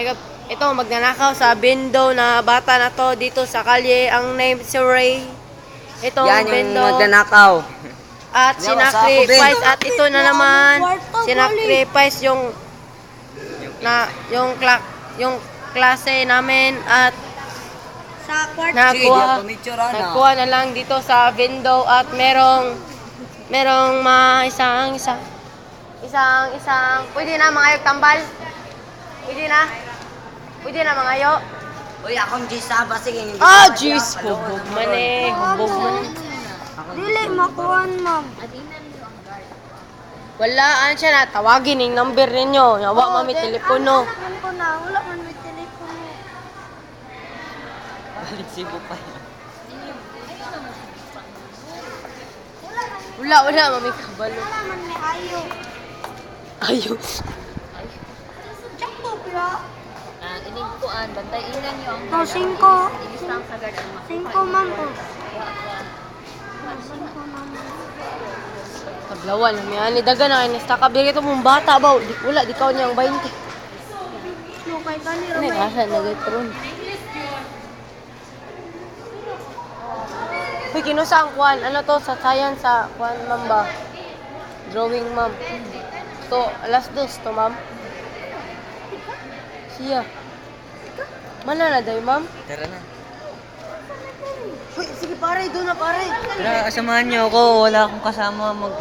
Ito, magnanakaw sa Bindo na bata na to dito sa kalye. Ang name si Ray. Itong Yan yung Bindo. magnanakaw. At sinacrifice. At ito na naman, sinacrifice yung klase namin. At Sa kwarto. nagkuha na lang dito sa Bindo. At merong isang pwede na mangayog tambal. Pwede na mangayo. Uy, akong G Saba, sige. Jeez, hubog man eh. Hubog man. Dili makuhan, ma'am. Walaan siya na. Tawagin yung number ninyo. Yawa mami telepono. Ano ko na, wala man may telepono. Balik Cebu pa yun. Wala mami kabalo. Wala man may ayo. Ayo. Sakto, pila. Ining kuan, bantay inan nyo ang Oh, 5. ilisang sagad ang mga 5, ma'am po. Tablawan na miyan. Daga na kayo. Nasta kabili ito mong bata ba? Wala, di ka niyang 20. Lukay ka ni Ano yung Romay. asa? Nagitron. Uy, kinusa ang kuan. Ano to? Sa science sa kuan, ma'am ba? Drawing, ma'am. To, alas 2 to, ma'am. Siya. Mana na daw, ma'am? Tara na. Uy, sige pare, doon na pare. Tara, kasamahan niyo ako. Wala akong kasama mag